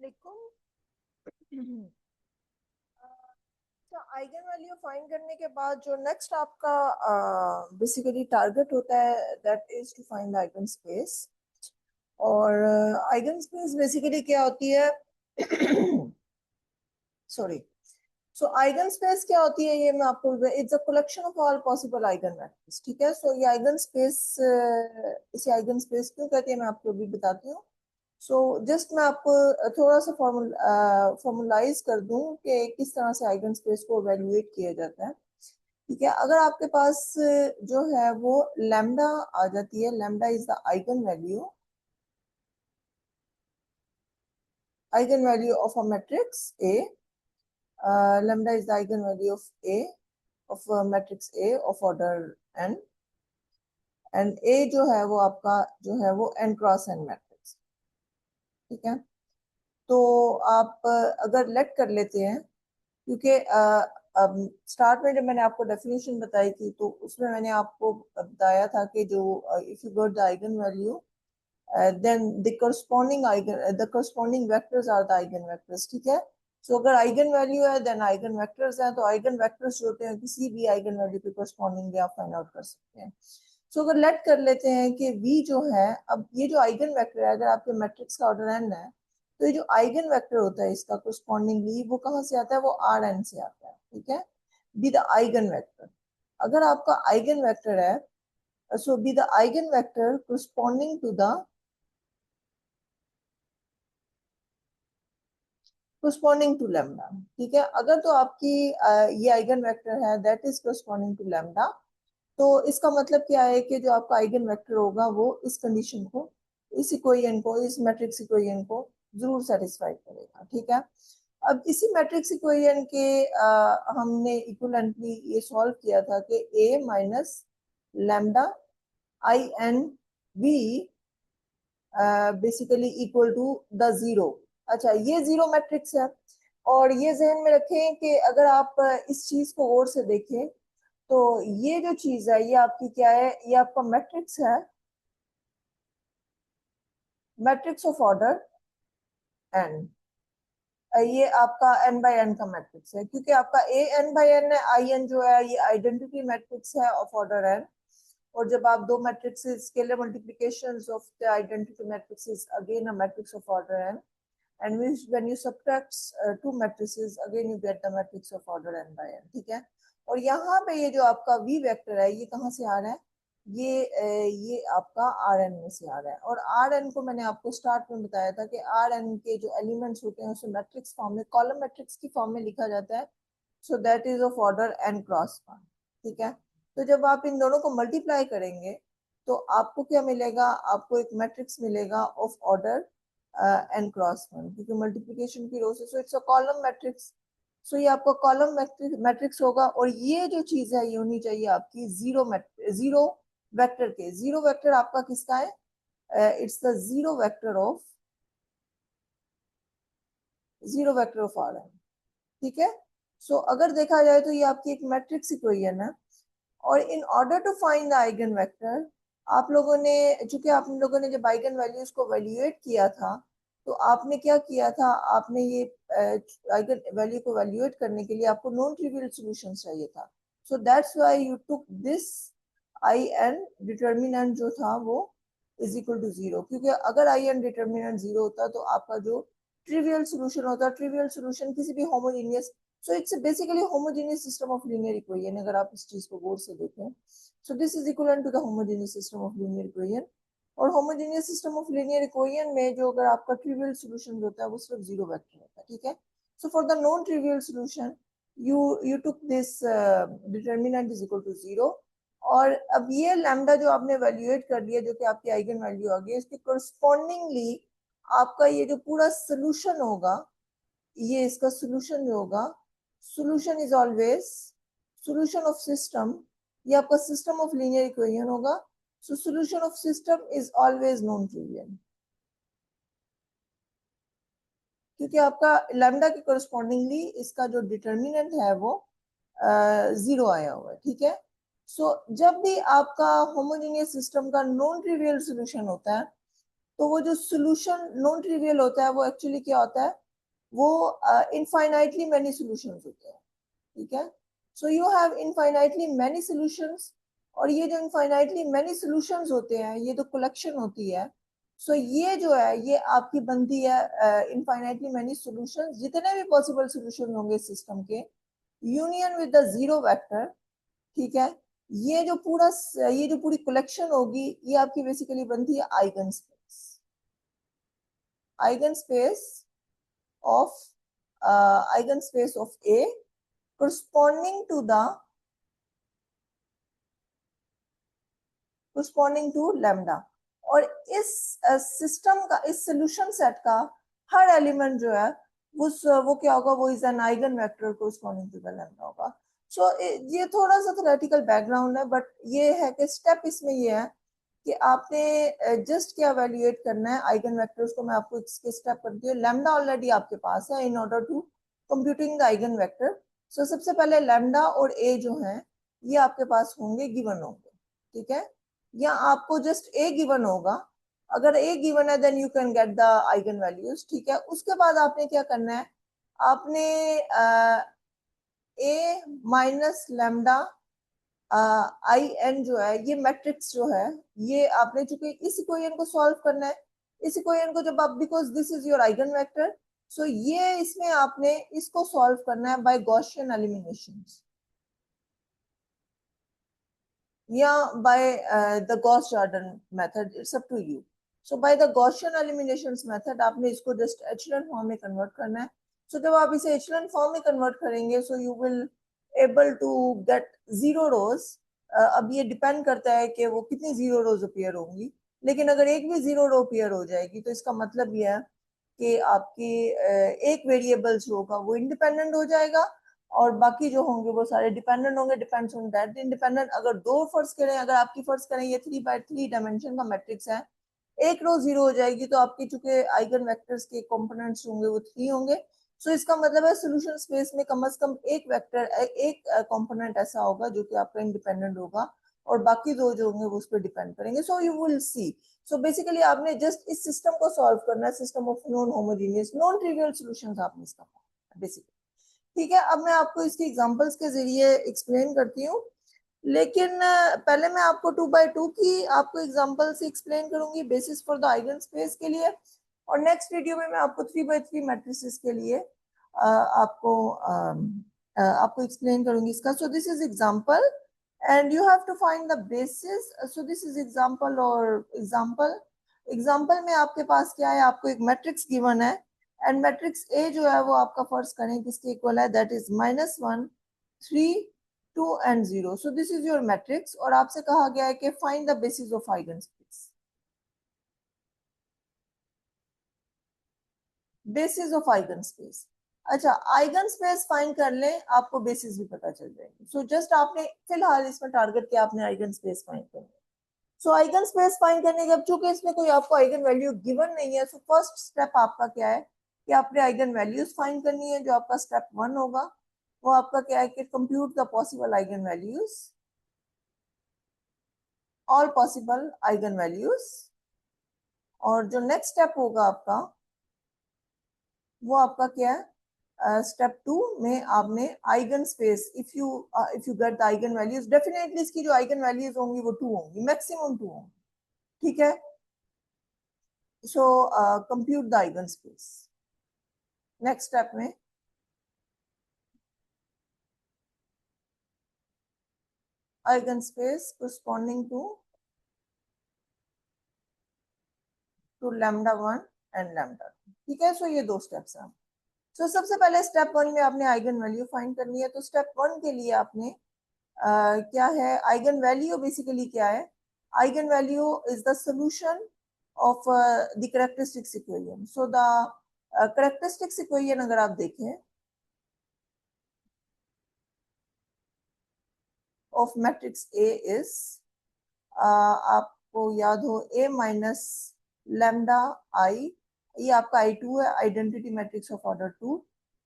वालेकुम। तो eigen value find करने के बाद जो नेक्स्ट आपका बेसिकली टारगेट होता है that is to find eigen space. और आइगन स्पेस बेसिकली क्या होती है? सॉरी। सो आइगन स्पेस क्या होती है ये मैं आपको, it's a collection of all possible eigen vectors. ठीक है, सो ये आइगन स्पेस, इसे आइगन स्पेस क्यों कहते हैं मैं आपको अभी बताती हूँ। सो जस्ट मैं आपको थोड़ा सा फॉर्मुलाइज कर दूं कि किस तरह से आइगन स्पेस को एवेल्युएट किया जाता है। ठीक है, अगर आपके पास जो है वो लैम्डा आ जाती है, lambda is the eigen value of a matrix A. lambda is the eigenvalue of A, of matrix A of order n, and A जो है वो आपका जो है वो n क्रॉस n मैट्रिक्स। ठीक है, तो आप अगर लेट कर लेते हैं, क्योंकि स्टार्ट में जब मैंने आपको डेफिनेशन बताई थी तो उसमें मैंने आपको बताया था कि जो if you got the eigen value then the corresponding vectors are the eigen vectors। ठीक है, सो अगर आइगन वैल्यू है देन आइगन वेक्टर्स हैं, तो आइगन वेक्टर्स जो होते हैं किसी भी आइगन वैल्यू के corresponding आप फाइंड आउट कर सकते हैं। सो अगर लेट कर लेते हैं कि v जो है, अब ये जो आइगन वेक्टर है, अगर आपके मैट्रिक्स का ऑर्डर n है, तो ये जो आइगन वेक्टर होता है इसका correspondingly वो कहाँ से आता है? वो Rn से आता है। ठीक है, बी द आइगन वेक्टर। अगर आपका आइगन वेक्टर है, so B the eigen vector corresponding to the corresponding to lambda। ठीक है, अगर तो आपकी ये आइगन वेक्टर है that is corresponding to lambda, तो इसका मतलब क्या है कि जो आपका आइगन वेक्टर होगा वो इस कंडीशन को, इस इक्वेशन को, इस मैट्रिक्स इक्वेशन को जरूर सेटिस्फाई करेगा। ठीक है, अब इसी मैट्रिक्स इक्वेशन के हमने इक्विवेलेंटली ये सॉल्व किया था कि a minus lambda I N V basically equal to the zero. अच्छा, ये जीरो मैट्रिक्स है, और ये जहन में रखें कि अगर आप इस चीज को गौर से देखें तो ये जो चीज है ये आपकी क्या है? ये आपका मैट्रिक्स है, मैट्रिक्स ऑफ ऑर्डर एन। ये आपका n बाई n का मैट्रिक्स है, क्योंकि आपका a n बाई n है, आई एन जो है ये आइडेंटिटी मैट्रिक्स है ऑफ ऑर्डर n। और जब आप दो matrixes scalar multiplications of the identity matrixes again a matrix of order n, and when you subtract two matrices again you get the matrix of order n by n। ठीक है, और यहाँ पे ये जो आपका v वेक्टर है ये कहाँ से आ रहा है? ये आपका Rn में से आ रहा है, और Rn को मैंने आपको स्टार्ट में बताया था कि Rn के जो एलिमेंट्स होते हैं उसे मैट्रिक्स फॉर्म में, कॉलम मैट्रिक्स की फॉर्म में लिखा जाता है। So that is of order n cross 1। ठीक है, तो जब आप इन दोनों को मल्टीप्लाई करेंगे तो आपको क्या मिलेगा? आपको एक मैट्रिक्स मिलेगा ऑफ ऑर्डर n क्रॉस 1, क्योंकि मल्टीप्लिकेशन की रो से, so it's a column matrix. So ये आपका कॉलम मैट्रिक्स होगा, और ये जो चीज है ये होनी चाहिए आपकी जीरो वेक्टर के। जीरो वेक्टर आपका किसका है? It's the zero vector of R N. ठीक है, सो अगर देखा जाए तो ये आपकी एक मैट्रिक्स इक्वेशन है, और in order to find the eigen vector, आप लोगों ने, चूंकि आप लोगों ने जब आइगन वैल्यूज को वैल्यूएट किया था तो आपने क्या किया था? आपने ये आइगन वैल्यू को वैल्यूएट करने के लिए आपको नॉन ट्रिवियल सॉल्यूशन चाहिए था। So that's why you took this I N determinant जो था वो इज इक्वल टू जीरो, क्योंकि अगर आई एन डिटर्मिनेंट जीरो होता तो आपका जो ट्रिवियल सॉल्यूशन होता, ट्रिवियल सॉल्यूशन किसी भी homogeneous, so it's basically homogeneous system of linear equation. अगर आप इस चीज को गौर से देखें, so this is equal to the homogeneous system of linear equation. और homogeneous system of linear equation में जो अगर आपका ट्रिवियल सॉल्यूशन होता है वो सिर्फ जीरो वेक्टर होता है। ठीक है, so for the non trivial solution you took this determinant is equal to zero. और अब ये लैम्डा जो आपने वैल्यूएट कर लिया जो कि आपकी आइगन वैल्यू आ गई, इसके करस्पॉन्डिंगली आपका ये जो पूरा सोल्यूशन होगा, ये इसका सोल्यूशन जो होगा, solution is always solution of system, ये आपका सिस्टम ऑफ लीनियर इक्वेशन होगा। So solution of system is always non trivial, क्योंकि आपका लैम्डा के करस्पॉन्डिंगली इसका जो डिटर्मिनेंट है वो जीरो आया हुआ है। ठीक है, सो जब भी आपका होमोजेनियस सिस्टम का नॉन ट्रिवियल सोल्यूशन होता है तो वो जो सोल्यूशन नॉन ट्रिवियल होता है वो एक्चुअली क्या होता है, वो इनफाइनाइटली मैनी सॉल्यूशंस होते हैं, ठीक है। So you have infinitely many solutions, और ये जो इनफाइनाइटली मैनी सॉल्यूशंस होते हैं, ये जो कलेक्शन होती है, सो ये जो है ये आपकी बनती है इनफाइनाइटली मैनी सॉल्यूशंस, जितने भी पॉसिबल सॉल्यूशन होंगे सिस्टम के, union with the zero vector, ठीक है। ये जो पूरी कलेक्शन होगी, ये आपकी बेसिकली बनती है eigen space, eigen space of eigen space of A corresponding to the corresponding to lambda। और इस सिस्टम का, इस सोल्यूशन सेट का हर एलिमेंट जो है वो क्या होगा, वो is an eigen vector corresponding to the lambda होगा। सो ये थोड़ा सा थ्योरेटिकल बैकग्राउंड है, बट ये है कि स्टेप इसमें ये है कि आपने जस्ट क्या वैल्यूएट करना है आइगन वेक्टर्स को। मैं आपको इसके स्टेप करती हूँ। लैम्डा ऑलरेडी आपके पास है in order to computing the eigen vector. So सबसे पहले लैम्डा और ए जो है ये आपके पास होंगे, गिवन होंगे, ठीक है। या आपको जस्ट ए गिवन होगा, अगर ए गिवन है then you can get the eigen values, ठीक है। उसके बाद आपने क्या करना है, आपने A minus lambda I N जो है, ये मैट्रिक्स जो है, ये आपने चूंकि इस इक्वेशन को सॉल्व करना है, इस इक्वेशन को जब आप, because this is your eigen vector, so ये इसमें आपने इसको सॉल्व करना है बाय गॉसियन एलिमिनेशन या by the Gauss Jordan method, it's up to you. So by the Gaussian eliminations method आपने इसको जस्ट एचलन फॉर्म में कन्वर्ट करना है। सो जब आप इसे एचलन फॉर्म में कन्वर्ट करेंगे, so you will able to get zero rows. अब ये डिपेंड करता है कि वो कितनी जीरो रोज अपीयर होंगी, लेकिन अगर एक भी जीरो रो अपीयर हो जाएगी तो इसका मतलब यह है कि आपकी एक वेरिएबल जो होगा वो इंडिपेंडेंट हो जाएगा, और बाकी जो होंगे वो सारे डिपेंडेंट होंगे। Depends on that independent. अगर दो फर्ज करें, अगर आपकी फर्ज करें ये 3 बाय 3 डायमेंशन का मैट्रिक्स है, एक रो जीरो हो जाएगी तो आपकी चूंकि आइगन वेक्टर्स के कंपोनेंट्स होंगे वो 3 होंगे। सो इसका मतलब है सोल्यूशन स्पेस में कम से कम एक वेक्टर, एक कंपोनेंट ऐसा होगा जो कि आपका इंडिपेंडेंट होगा, और बाकी दो जो होंगे वो उस पर डिपेंड करेंगे। So you will see. So basically आपने जस्ट इस सिस्टम को सॉल्व करना है, system of non homogeneous non trivial solutions आपने इसका बेसिकली, ठीक है। अब मैं आपको इसकी एग्जांपल्स के जरिए एक्सप्लेन करती हूँ, लेकिन पहले मैं आपको 2 बाय 2 की आपको एग्जांपल से एक्सप्लेन करूंगी basis for the eigen space के लिए, और नेक्स्ट वीडियो में मैं आपको 3 बाय 3 मैट्रिसेस के लिए आपको एक्सप्लेन करूंगी इसका। So this is example and you have to find the basis. So this is example, और एग्जांपल में आपके पास क्या है, आपको एक मैट्रिक्स गिवन है, एंड मैट्रिक्स ए जो है वो आपका फर्स्ट करें किसके इक्वल है, that is -1 3 2 and 0। So this is your matrix, और आपसे कहा गया है कि find the basis of eigen space, basis of eigen space. अच्छा, आइगन स्पेस फाइंड कर लें, आपको बेसिस भी पता चल जाएगी। सो जस्ट आपने फिलहाल इसमें टारगेट किया, आपने आइगन स्पेस फाइंड करना है। सो आइगन स्पेस फाइंड करने के, अब चूंकि इसमें कोई आपको आइगन वैल्यू गिवन नहीं है, सो फर्स्ट स्टेप आपका क्या है कि आपने आइगन वैल्यूज फाइंड करनी है। जो आपका स्टेप 1 होगा वो आपका क्या है कि compute the possible eigen values, all possible eigen values. और जो नेक्स्ट स्टेप होगा आपका, वो आपका क्या है, स्टेप 2 में आपने eigen space, if you get the eigen values, definitely इसकी जो आइगन वैल्यूज होंगी वो 2 होंगी, मैक्सिमम 2 होंगी, ठीक है। So compute the eigen space. Next step में eigen space corresponding to lambda 1 and lambda 2, ठीक है। सो ये दो स्टेप्स हैं। सो सबसे पहले स्टेप 1 में आपने आइगन वैल्यू फाइंड करनी है। तो स्टेप 1 के लिए आपने क्या है, आइगन वैल्यू बेसिकली क्या है, eigen value is the solution of the characteristics equation. So the characteristics equation अगर आप देखें ऑफ मैट्रिक्स ए इज, आपको याद हो, ए माइनस लैम्डा आई, ये आपका I2 है, आइडेंटिटी मैट्रिक्स ऑफ ऑर्डर 2।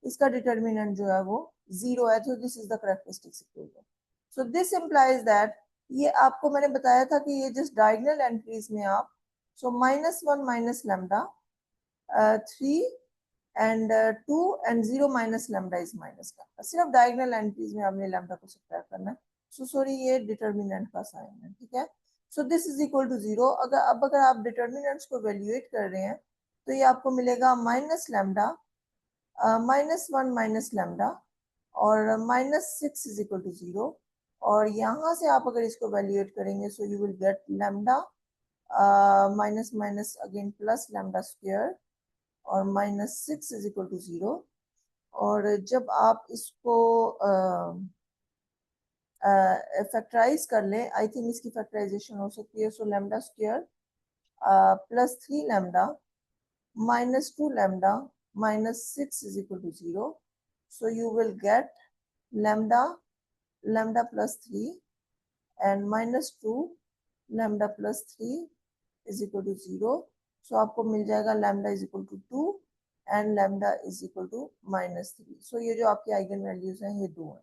इसका डिटर्मिनेंट जो है वो 0 है, तो this is the characteristics equation. So this implies that, ये आपको मैंने बताया था कि ये जिस डायगोनल एंट्रीज में आप so -1 minus lambda 3 and 2 and 0 minus lambda is minus lambda. सिर्फ डायगोनल एंट्रीज में आपने लैम्डा को सब्ट्रैक्ट करना है। सो सॉरी, ये डिटर्मिनेंट का साइन है, ठीक है। So this is equal to 0। अगर आप डिटर्मिनेंट्स को वैल्यूएट कर रहे हैं तो ये आपको मिलेगा माइनस लैम्डा -1 माइनस लैम्डा और -6 इज इक्वल टू 0। और यहाँ से आप अगर इसको वैल्यूएट करेंगे so you will gate lambda minus minus again plus lambda square और -6 इज इक्वल टू 0। और जब आप इसको फैक्टराइज कर लें, आई थिंक इसकी फैक्टराइजेशन हो सकती है। सो lambda square +3 lambda -2 lambda -6 is equal to 0. So you will get lambda plus 3 and -2 lambda plus 3 is equal to 0. So आपको मिल जाएगा lambda is equal to 2 and lambda is equal to -3. So ये जो आपके eigen values हैं ये 2 हैं।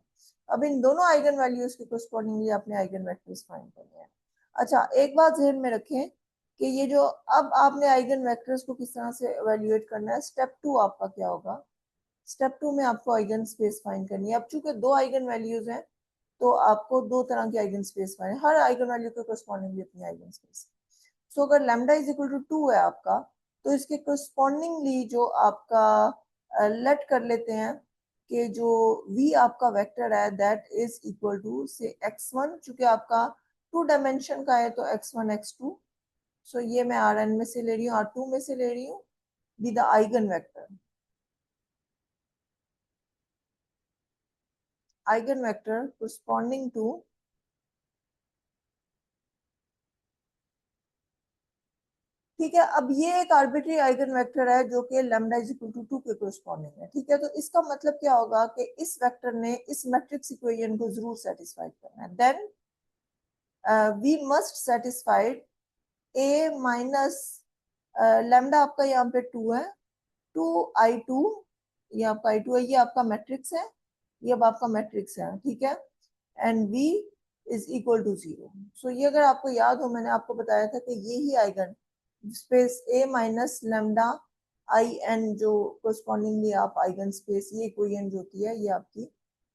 अब इन दोनों आइगन वैल्यूज के कोरस्पॉन्डिंगली अपने आइगन वेक्टर्स फाइंड करने हैं। अच्छा, एक बात ध्यान में रखें कि ये जो अब आपने आइगन वेक्टर्स को किस तरह से एवेल्युएट करना है। स्टेप 2 आपका क्या होगा? स्टेप 2 में आपको आइगन स्पेस फाइंड करनी है। अब चूंकि 2 आइगन वैल्यूज हैं तो आपको 2 तरह की आइगन स्पेस फाइंड, हर आइगन वैल्यू के कोरस्पॉन्डिंगली अपनी आइगन स्पेस। सो अगर लैम्डा इज इक्वल टू 2 है आपका, तो इसके कोरस्पॉन्डिंगली जो आपका लेट कर लेते हैं कि जो v आपका वेक्टर है दैट इज इक्वल टू से x1, चूंकि आपका 2 डायमेंशन का है तो x1 x2। सो ये मैं Rn में से ले रही हूँ, R2 में से ले रही हूँ with the eigen vector. Eigen vector corresponding to, ठीक है। अब ये एक आर्बिट्री आइगन वेक्टर है जो कि लैम्डा इज इक्वल टू 2 के कोरस्पॉन्डिंग है, ठीक है। तो इसका मतलब क्या होगा कि इस वेक्टर ने इस मैट्रिक्स इक्वेशन को जरूर सेटिस्फाई करना है। Then we must satisfied A minus lambda आपका यहाँ पे 2 है, 2i2, ये आपका i2 है, ये आपका मैट्रिक्स है, ये अब आपका मैट्रिक्स है, ठीक है। And v is equal to 0। So ये अगर आपको याद हो, मैंने आपको बताया था कि ये ही eigen space a minus lambda I N जो कोरस्पॉन्डिंगली आप आइगन स्पेस ये इक्वेशन जो होती है ये आपकी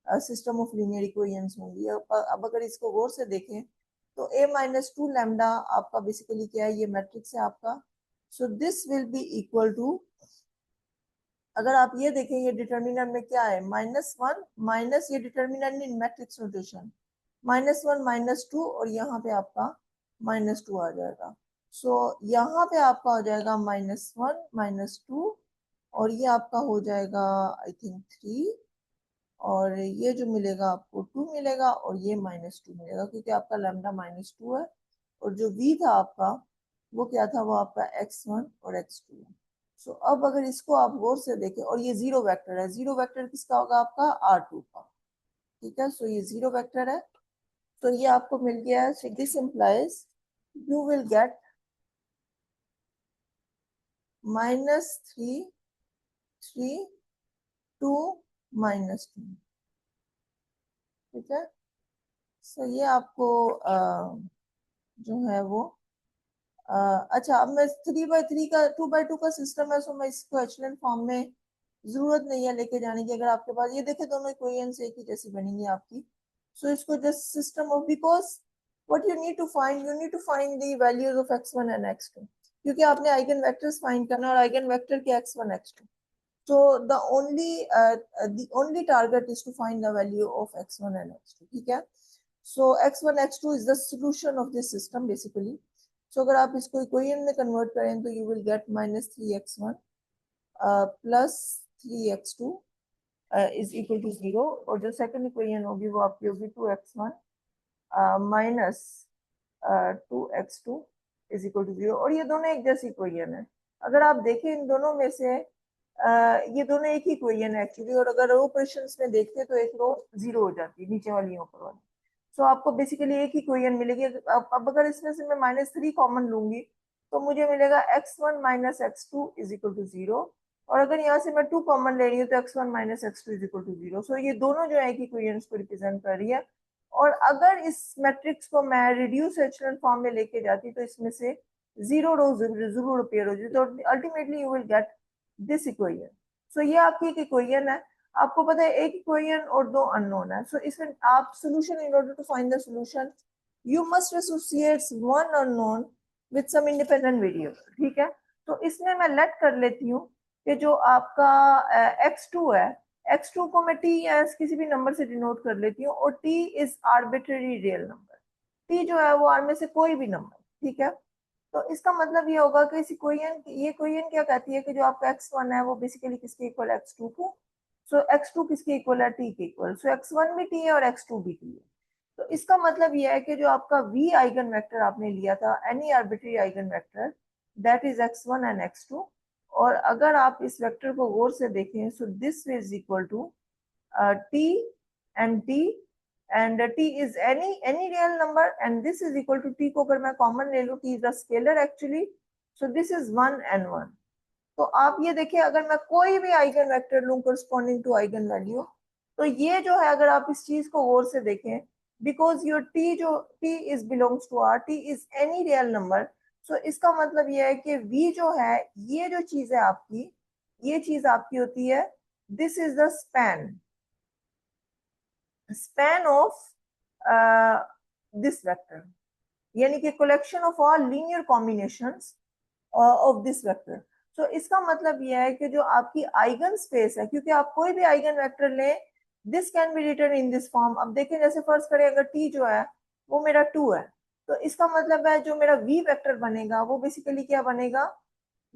सिस्टम ऑफ लीनियर इक्वेशंस होंगी। अब अगर इसको गौर से देखें तो a माइनस 2 लैम्डा आपका बेसिकली क्या है, ये मैट्रिक्स है आपका। So this will be equal to, अगर आप ये देखें ये डिटर्मिनेंट में क्या है, -1 माइनस ये डिटर्मिनेंट इन मैट्रिक्स नोटेशन -1 -2 और यहाँ पे आपका -2 आ जाएगा। सो यहाँ पे आपका हो जाएगा -1 -2 और ये आपका हो जाएगा आई थिंक 3 और ये जो मिलेगा आपको 2 मिलेगा और ये -2 मिलेगा क्योंकि आपका लैम्डा -2 है और जो v था आपका वो क्या था, वो आपका x1 और x2 है। सो अब अगर इसको आप गौर से देखें और ये जीरो वेक्टर है, जीरो वेक्टर किसका होगा, आपका R2 का, ठीक है। सो ये जीरो वेक्टर है, तो ये आपको मिल गया है। So this implies you will gate -3 3 2 -2, ठीक है। सो ये आपको जो है वो अच्छा, अब मैं 3/3 का 2/2 का सिस्टम है, सो मैं इसको एचलन फॉर्म में जरूरत नहीं है लेके जाने की। अगर आपके पास ये देखे दोनों इक्वेशंस एक ही जैसी बनेंगी आपकी। सो इसको just system of, because what you need to find the values of x1 and x2, क्योंकि आपने आइगन वेक्टर्स फाइंड करना और आइगन वेक्टर के x1 x2। so the only target is to find the value of x1 and x2, ठीक है। so x1 x2 is the solution of this system basically। so अगर आप इसको equation में convert करें तो you will get -3x1 plus 3x2 is equal to 0 और जो सेकंड इक्वेशन होगी वो आपकी होगी 2x1 minus 2x2 is equal to 0 और ये दोनों एक जैसी इक्वेशन है। अगर आप देखें इन दोनों में से ये दोनों एक ही इक्वेशन है एक्चुअली, और अगर रो ऑपरेशंस में देखते तो एक रो 0 हो जाती है, नीचे वाली ऊपर वाली। सो आपको बेसिकली एक ही इक्वेशन मिलेगी। अब अगर इसमें से मैं -3 कॉमन लूंगी तो मुझे मिलेगा x1 minus x2 is equal to 0 और अगर यहाँ से मैं 2 कॉमन ले रही हूँ तो x1 minus x2 is equal to 0। So ये दोनों जो है एक इक्वेशन को रिप्रेजेंट कर रही है। और अगर इस मैट्रिक्स को मैं रिड्यूस एचेलॉन फॉर्म में लेके जाती तो इसमें से जीरो रो जरूर अपेयर हो जाए, तो ultimately you will get this equation. So ये आपकी एक इक्वेशन है, आपको पता है एक इक्वेशन और दो अननोन है। सो इसमें आप solution, in order to find the solution you must associate one unknown with some independent variable, ठीक है। तो इसमें मैं लेट कर लेती हूँ कि जो आपका x2 है, x2 को मैं t या किसी भी नंबर से डिनोट कर लेती हूँ, और t is arbitrary real number. t जो है वो आर में से कोई भी नंबर, ठीक है। तो इसका मतलब ये होगा कि इस इक्वेशन, ये इक्वेशन क्या कहती है कि जो आपका x1 है वो बेसिकली किसके इक्वल है, x2 को। सो x2 किसके इक्वल है, t के इक्वल। सो x1 भी t है और x2 भी t है। तो इसका मतलब ये है कि जो आपका v आइगन वेक्टर आपने लिया था, any arbitrary eigen vector, that is x1 and x2। और अगर आप इस वेक्टर को गौर से देखें, so this is equal to t and t, and t is any real number, and this is equal to t को अगर मैं कॉमन ले लूं, t is a scalar actually, so this is 1 and 1। तो आप ये देखिए, अगर मैं कोई भी आइगन वेक्टर लूं corresponding to आइगन वैल्यू, तो ये जो है अगर आप इस चीज को गौर से देखें, बिकॉज योर t जो t is belongs to r, t is any real number. So इसका मतलब ये है कि v जो है, ये जो चीज है आपकी, ये चीज आपकी होती है, this is the span of this vector, यानी कि collection of all linear combinations of this vector। so इसका मतलब यह है कि जो आपकी आइगन स्पेस है, क्योंकि आप कोई भी आइगन वेक्टर लें, this can be written in this form. अब देखें, जैसे फर्ज करें अगर t जो है वो मेरा 2 है, तो इसका मतलब है जो मेरा v वेक्टर बनेगा वो बेसिकली क्या बनेगा,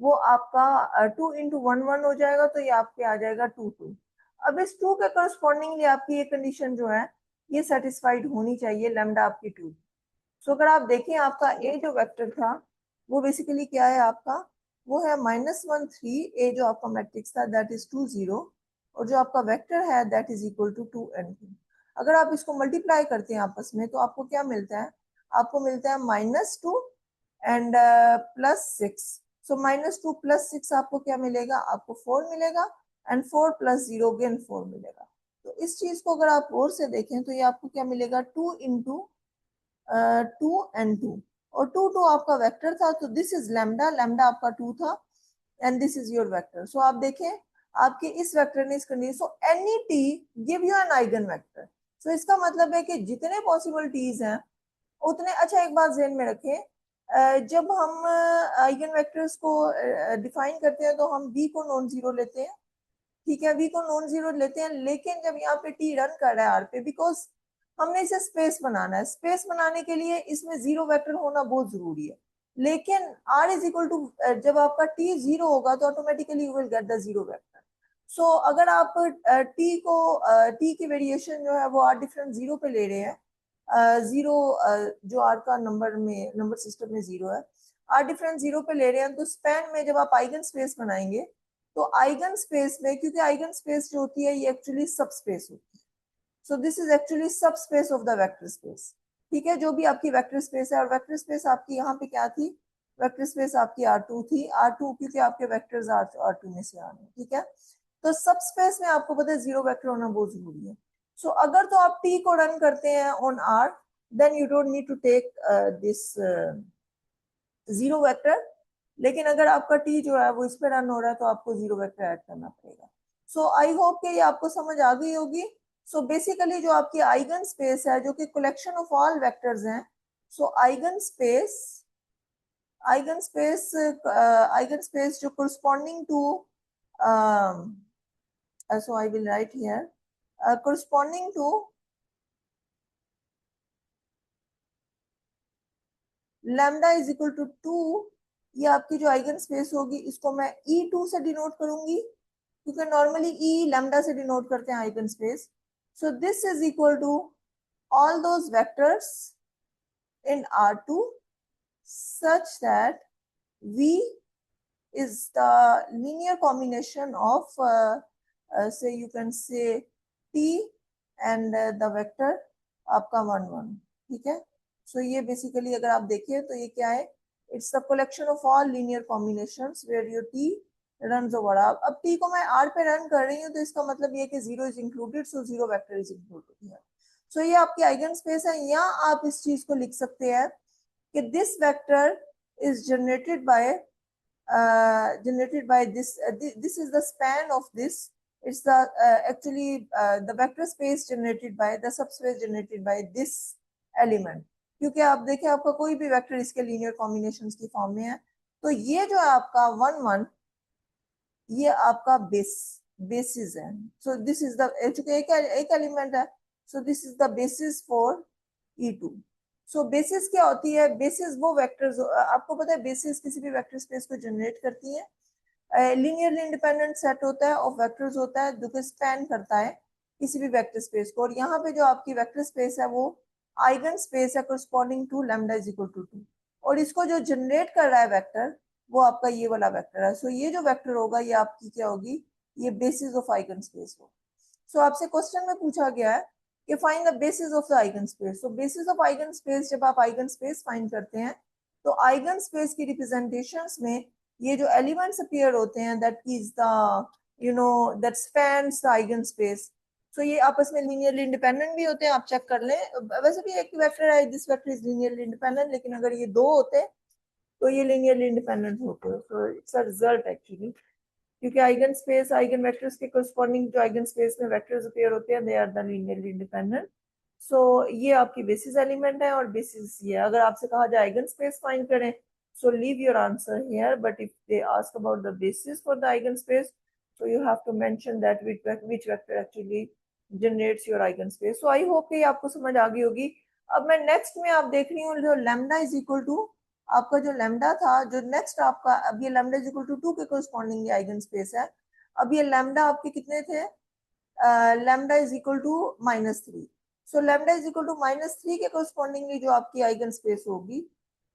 वो आपका 2 into 1 1 हो जाएगा, तो ये आपके आ जाएगा 2 2। अब इस 2 के करस्पॉन्डिंगली आपकी ये कंडीशन जो है ये सेटिस्फाइड होनी चाहिए, लैम्डा आपकी 2। सो अगर आप देखें, आपका ए जो वेक्टर था वो बेसिकली क्या है आपका, वो है -1 3, ए जो आपका मैट्रिक्स था दैट इज 2 0, और जो आपका वेक्टर है that is equal to 2 and 2। अगर आप इसको मल्टीप्लाई करते हैं आपस में, तो आपको क्या मिलता है, आपको मिलता है -2 एंड +6। सो -2 +6 आपको क्या मिलेगा, आपको 4 मिलेगा, एंड 4 + 0 अगेन 4 मिलेगा। तो इस चीज को अगर आप और से देखें, तो ये आपको क्या मिलेगा, 2 into 2 and 2, और 2 2 आपका वेक्टर था, तो दिस इज लैम्डा, लैम्डा आपका 2 था, and this is your vector. सो आप देखें, आपके इस वेक्टर ने इस condition, so any T give you an eigen vector. So इसका मतलब है कि जितने पॉसिबल टीज हैं उतने, अच्छा एक बात ध्यान में रखें, जब हम आइगन वेक्टर्स को डिफाइन करते हैं तो हम v को नॉन जीरो लेते हैं, ठीक है, v को नॉन जीरो लेते हैं। लेकिन जब यहाँ पे t रन कर रहा है r पे, बिकॉज हमने इसे स्पेस बनाना है, स्पेस बनाने के लिए इसमें जीरो वेक्टर होना बहुत जरूरी है। लेकिन r इज इक्वल टू, जब आपका t जीरो होगा तो automatically you will get the zero vector. So अगर आप t को t की वेरिएशन जो है वो r डिफरेंट जीरो पे ले रहे हैं, जीरो जो r का नंबर में, नंबर सिस्टम में जीरो है, r डिफरेंट जीरो पे ले रहे हैं, तो स्पैन में जब आप आइगन स्पेस बनाएंगे, तो आइगन स्पेस में, क्योंकि आइगन स्पेस जो होती है ये एक्चुअली सब स्पेस होती है, सो दिस इज एक्चुअली सब space of the vector space, ठीक है, जो भी आपकी वेक्टर स्पेस है। और वेक्टर स्पेस आपकी यहाँ पे क्या थी, वेक्टर स्पेस आपकी R2 थी, R2 क्योंकि आपके वेक्टर्स R2 में से आ रहे हैं, ठीक है। तो सब स्पेस में आपको पता है जीरो वेक्टर होना बहुत जरूरी है। सो अगर तो आप t को रन करते हैं on R, then you don't need to take this zero vector. लेकिन अगर आपका t जो है वो इस पे रन हो रहा है, तो आपको जीरो वेक्टर ऐड करना पड़ेगा। सो आई होप कि ये आपको समझ आ गई होगी। सो बेसिकली जो आपकी आइगन स्पेस है, जो कि कलेक्शन ऑफ ऑल वेक्टर्स हैं, सो आइगन स्पेस जो corresponding to so I will write here corresponding to lambda is equal to 2, ये आपकी जो आइगन स्पेस होगी इसको मैं E2 से डिनोट करूंगी, क्योंकि नॉर्मली E लैम्डा से डिनोट करते हैं eigen space. So this is equal to all those vectors in R2 such that V is the linear combination of say you can say T and the vector आपका 1 1, ठीक है। सो ये basically अगर आप देखें तो ये क्या है, it's the collection of all linear combinations where your t run over R. अब टी को मैं आर पे रन कर रही हूँ, तो इसका मतलब ये कि zero is included, so zero vector is included है। सो ये आपकी आइगन स्पेस है। यहाँ आप इस चीज को लिख सकते हैं कि this vector is generated by this. This is the span of this. It's the actually the vector space generated by the subspace generated by this element. क्योंकि आप देखिए आपका कोई भी वेक्टर इसके लीनियर कॉम्बिनेशंस की फॉर्म में है, तो ये जो है आपका 1 1 ये आपका बेसिस है. सो दिस इज द, चूंकि एक एलिमेंट है, so this is the basis for E2. So basis क्या होती है? बेसिस वो वेक्टर्स, आपको पता है बेसिस किसी भी वेक्टर स्पेस को जनरेट करती है. लीनियरली इंडिपेंडेंट सेट होता है ऑफ वेक्टर्स होता है जो कि स्पैन करता है किसी भी वेक्टर स्पेस को. और यहाँ पे जो आपकी वेक्टर स्पेस है वो आइगन स्पेस है corresponding to lambda is equal to 2. और इसको जो जनरेट कर रहा है वेक्टर वो आपका ये वाला वेक्टर है. सो ये जो वेक्टर होगा ये आपकी क्या होगी? ये बेसिस ऑफ आइगन स्पेस होगा. सो आपसे क्वेश्चन में पूछा गया है कि find the basis of the eigen space. So basis of eigen space, जब आप आइगन स्पेस फाइंड करते हैं तो आइगन स्पेस की रिप्रेजेंटेशंस में ये जो एलिमेंट्स अपीयर होते हैं that is the that spans the eigen space. So ये आपस में लीनियरली इंडिपेंडेंट भी होते हैं, आप चेक कर लें. वैसे भी एक वेक्टर है, this vector is linearly independent, लेकिन अगर ये दो होते तो ये लीनियरली इंडिपेंडेंट होते हैं. So it's a result actually, क्योंकि आइगन स्पेस आइगन वेक्टर्स के कोरस्पॉन्डिंग जो आइगन स्पेस में वेक्टर्स अपीयर होते हैं they are the linearly independent. So ये आपकी बेसिस एलिमेंट है और बेसिस ये. अगर आपसे कहा जाए आइगन स्पेस फाइंड करें, so leave your answer here, but if they ask about the basis for the eigenspace, so you have to mention that which vector actually generates your eigenspace. So I hope कि आपको समझ आ गई होगी. अब मैं next में आप देख रही हूँ जो लैम्डा इज इक्वल टू आपका जो लैम्डा था, जो नेक्स्ट आपका, अब ये लैम्डा इज इक्वल टू 2 के कोरस्पॉन्डिंग ये आइगन स्पेस है. अब ये लैम्डा आपके कितने थे? Lambda is equal to -3. So lambda is equal to -3 के कोरस्पॉन्डिंगली जो आपकी आइगन स्पेस होगी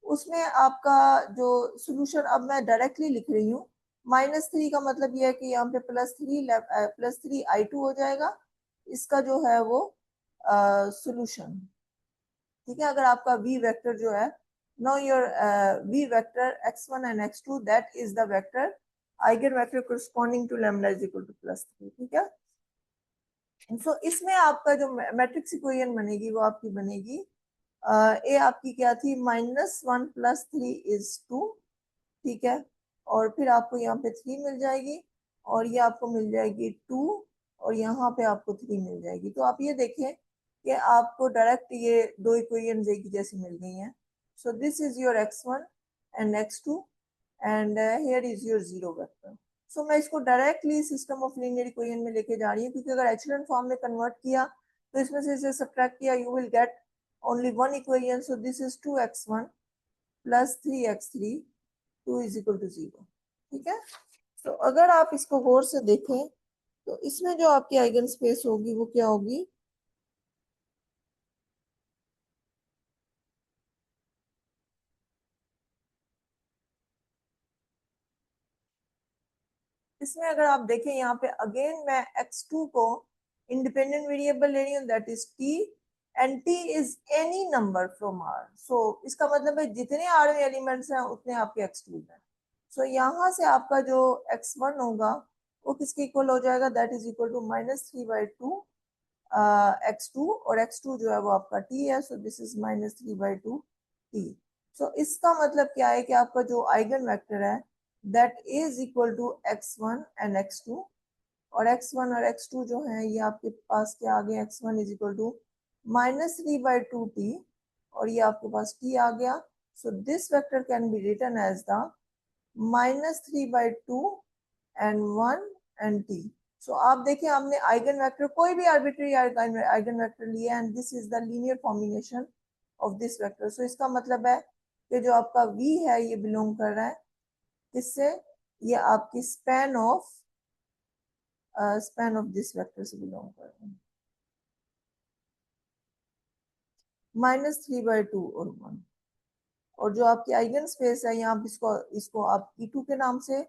उसमें आपका जो सोल्यूशन, अब मैं डायरेक्टली लिख रही हूँ. -3 का मतलब ये है कि यहाँ पे +3 I2 हो जाएगा. इसका जो है वो सोल्यूशन. ठीक है, अगर आपका v वेक्टर जो है, no your v vector x1 and x2 that is the vector eigen vector corresponding to lambda is equal to +3. ठीक है. सो इसमें आपका जो मैट्रिक्स इक्वेशन बनेगी वो आपकी बनेगी ए आपकी क्या थी? -1 + 3 = 2. ठीक है, और फिर आपको यहाँ पे 3 मिल जाएगी और ये आपको मिल जाएगी 2 और यहाँ पे आपको 3 मिल जाएगी. तो आप ये देखें कि आपको डायरेक्ट ये दो इक्वेशंस एक ही जैसी मिल गई हैं. So this is your x1 and x2 and here is your 0 vector. So मैं इसको directly system of linear equation में लेके जा रही हूँ, क्योंकि अगर एचेलॉन फॉर्म में कन्वर्ट किया तो इसमें से इसे सब्ट्रैक्ट किया, you will gate only one equation. So this is 2x1 plus 3x3, 2 is equal to 0. ठीक है. तो अगर आप इसको गौर से देखें तो इसमें जो आपकी आइगन स्पेस होगी वो क्या होगी? इसमें अगर आप देखें यहाँ पे अगेन मैं x2 को इंडिपेंडेंट वेरिएबल ले रही हूँ, that is t, and t is any number from r. सो इसका मतलब है जितने r में एलिमेंट्स हैं उतने आपके x2 हैं. सो यहाँ से आपका जो x1 होगा वो किसके इक्वल हो जाएगा? That is equal to -3/2 x2, और x2 जो है वो आपका t है. So this is -3/2 t. So इसका मतलब क्या है कि आपका जो आइगन वेक्टर है that is equal to x1 and x2, और x1 और x2 जो है ये आपके पास क्या आ गया? x1 is equal to -3/2t और ये आपके पास t आ गया. So this vector can be written as the -3/2 and 1 and t. So आप देखिए आपने आइगन वेक्टर कोई भी आर्बिट्री आइगन वेक्टर लिया and this is the linear combination of this vector. So इसका मतलब है कि जो आपका v है ये बिलोंग कर रहा है किससे? ये आपकी स्पैन ऑफ दिस वेक्टर से बिलोंग कर रहा है. -3/2 और 1. और जो आपकी आइगन स्पेस है यहाँ इसको आप E2 के नाम से,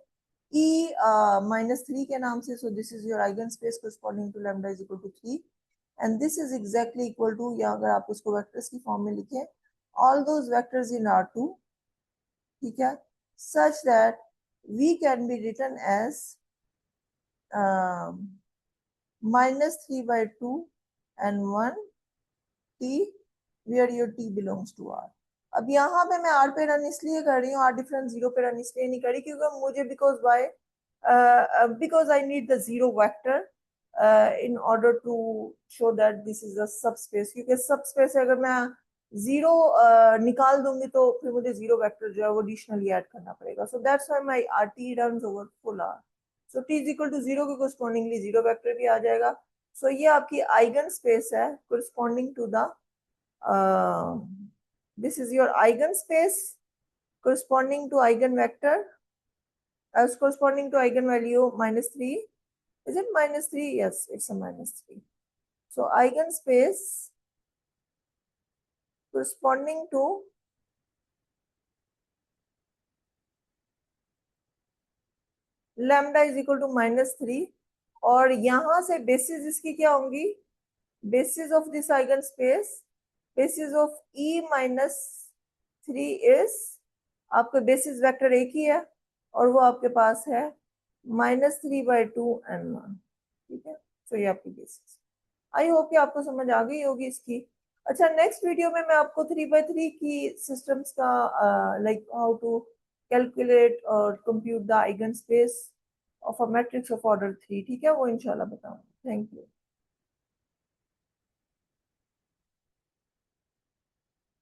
-3 के नाम से. So this is your eigen space corresponding to lambda is equal to 3 and this is exactly equal to, या अगर आप उसको वेक्टर्स की फॉर्म में लिखें, all those vectors in R2. ठीक है, such that v can be written as -3/2 and 1 t, where your t belongs to R. अब यहाँ पे मैं आर पे रन इसलिए कर रही हूँ, आर डिफरेंस जीरो पे रन इसलिए नहीं कर रही क्योंकि मुझे because I need the zero vector in order to show that this is a subspace, क्योंकि सब स्पेस अगर मैं जीरो निकाल दूंगी तो फिर मुझे जीरो वेक्टर जो है वो एडिशनली ऐड करना पड़ेगा। So that's why my R t runs over full R. So t is equal to zero के कोरस्पॉन्डिंगली जीरो वेक्टर भी आ जाएगा। सो ये आपकी आइगन स्पेस है corresponding to the this is your eigenspace corresponding to eigenvector as corresponding to eigenvalue minus 3. Is it minus 3? Yes, it's a minus 3. So eigenspace corresponding to lambda is equal to minus 3 और यहां से basis इसकी क्या होंगी, basis of this eigenspace, basis of e minus 3 is, आपका basis vector एक ही है और वो आपके पास है -3/2n1। ठीक है, तो ये आपकी बेसिस। आई होप कि आपको समझ आ गई होगी इसकी। अच्छा, नेक्स्ट वीडियो में मैं आपको 3/3 की सिस्टम्स का लाइक हाउ टू कैलकुलेट और compute the eigen space of a matrix of order 3, ठीक है, वो इंशाल्लाह बताऊंगी। Thank you.